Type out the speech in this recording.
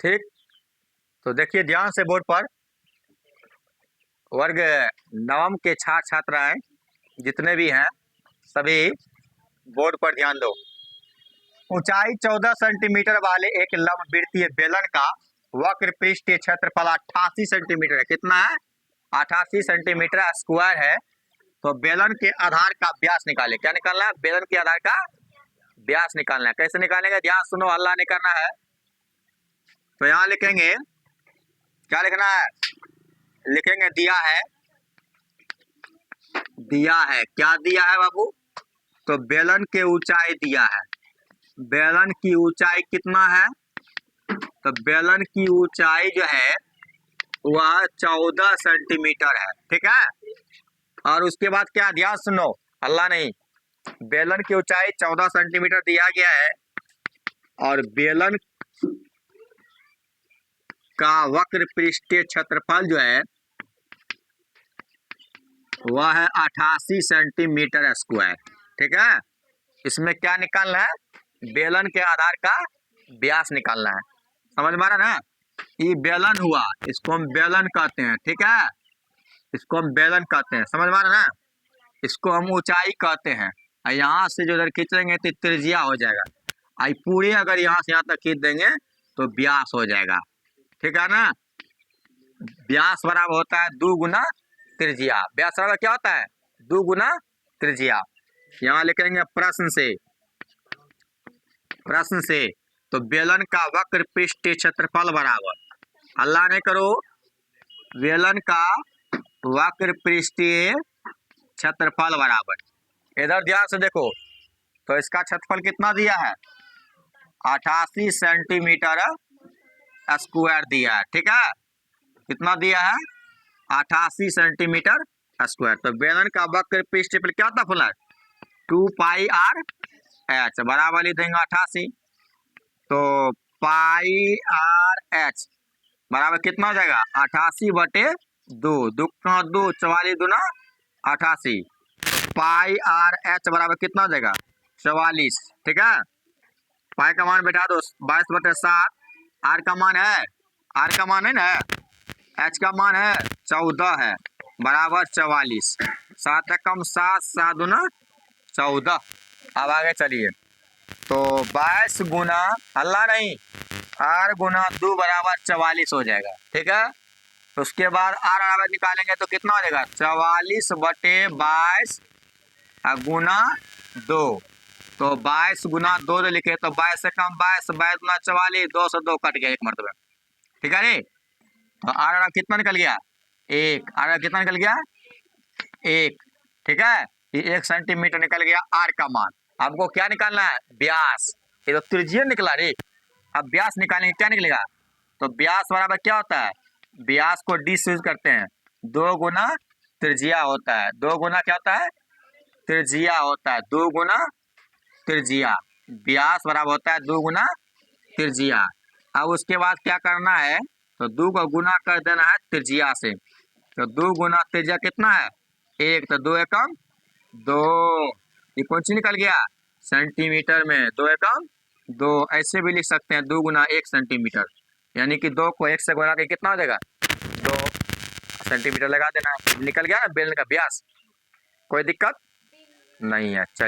ठीक, तो देखिए ध्यान से बोर्ड पर। वर्ग नवम के छात्र छात्राएं जितने भी हैं सभी बोर्ड पर ध्यान दो। ऊंचाई 14 सेंटीमीटर वाले एक लंबवृत्तीय बेलन का वक्र पृष्ठीय क्षेत्रफल 88 सेंटीमीटर है। कितना है? 88 सेंटीमीटर स्क्वायर है। तो बेलन के आधार का व्यास निकाले। क्या निकालना है? बेलन के आधार का व्यास निकालना है। कैसे निकालेंगे? ध्यान सुनो, हल्ला नहीं करना है। तो यहां लिखेंगे, क्या लिखना है? लिखेंगे दिया है। क्या दिया है बाबू? तो बेलन की ऊंचाई दिया है। बेलन की ऊंचाई कितना है? तो बेलन की ऊंचाई जो है वह 14 सेंटीमीटर है। ठीक है, और उसके बाद क्या? ध्यान सुनो, हल्ला नहीं। बेलन की ऊंचाई 14 सेंटीमीटर दिया गया है और बेलन का वक्र पृष्ठीय क्षेत्रफल जो है वह है 88 सेंटीमीटर स्क्वायर। ठीक है, इसमें क्या निकालना है? बेलन के आधार का व्यास निकालना है। समझ में आ रहा ना? ये बेलन हुआ, इसको हम बेलन कहते हैं। ठीक है, इसको हम बेलन कहते हैं। समझ में आ रहा ना? इसको हम ऊंचाई कहते हैं। यहाँ से जो इधर खींचेंगे तो त्रिज्या हो जाएगा। आई पूरे अगर यहाँ से यहाँ तक खींच देंगे तो व्यास हो जाएगा। ठीक है ना? व्यास बराबर होता है 2 गुना त्रिज्या। व्यास बराबर क्या होता है? 2 गुना त्रिज्या। यहाँ लिखेंगे प्रश्न से तो बेलन का वक्र पृष्ठीय क्षेत्रफल बराबर, हल्ला नहीं करो, बेलन का वक्र पृष्ठीय क्षेत्रफल बराबर, इधर ध्यान से देखो, तो इसका क्षेत्रफल कितना दिया है? 88 सेंटीमीटर स्क्वायर दिया है। ठीक है, कितना दिया है? 88 सेंटीमीटर स्क्वायर। तो बेलन का वक्र पृष्ठफल क्या होता फुला? 2 पाई आर एच बराबर लिख देंगे 88। तो पाई आर एच बराबर कितना हो जाएगा? 88 बटे 2, 2 का 2, 44 दूना 88। पाई आर एच बराबर कितना हो जाएगा? 44। ठीक है, पाई का मान बैठा दो 22 बटे 7। आर का मान है, आर का मान है ना, एच का मान है 14 है, बराबर 44। 7 कम 7, 7 दूना 14। अब आगे चलिए, तो 22 गुना, हल्ला नहीं, आर गुना 2 बराबर 44 हो जाएगा। ठीक है, तो उसके बाद आर बराबर निकालेंगे तो कितना हो जाएगा? 44 बटे 22 गुना 2। तो 22 गुना 2 लिखे तो 22 से कम 22, 22 गुना 44, 2 से 2 कट गया एक मरतबा। ठीक है रे, तो आर कितना निकल गया? 1। आर कितना निकल गया? 1। ठीक है, ये 1 सेंटीमीटर निकल गया आर का मान। आपको क्या निकालना है? व्यास। ये तो त्रिज्या निकला रे, अब व्यास निकालेंगे, क्या निकलेगा? तो व्यास बराबर क्या होता है? व्यास को डी से यूज करते हैं, 2 गुना त्रिज्या होता है। 2 गुना क्या होता है? त्रिज्या होता है, 2 गुना त्रिज्या। व्यास बराबर होता है 2 गुना त्रिज्या। अब उसके बाद क्या करना है? तो 2 को गुना कर देना है त्रिज्या से। तो 2 गुना त्रिज्या कितना है? 1। तो 2 एकम 2, ये कौन सी निकल गया? सेंटीमीटर में 2 एकम 2। ऐसे भी लिख सकते हैं 2 गुना 1 सेंटीमीटर, यानी कि 2 को 1 से गुना के कितना हो जाएगा? 2 सेंटीमीटर लगा देना। निकल गया ना बेलन का व्यास। कोई दिक्कत नहीं है। चलिए।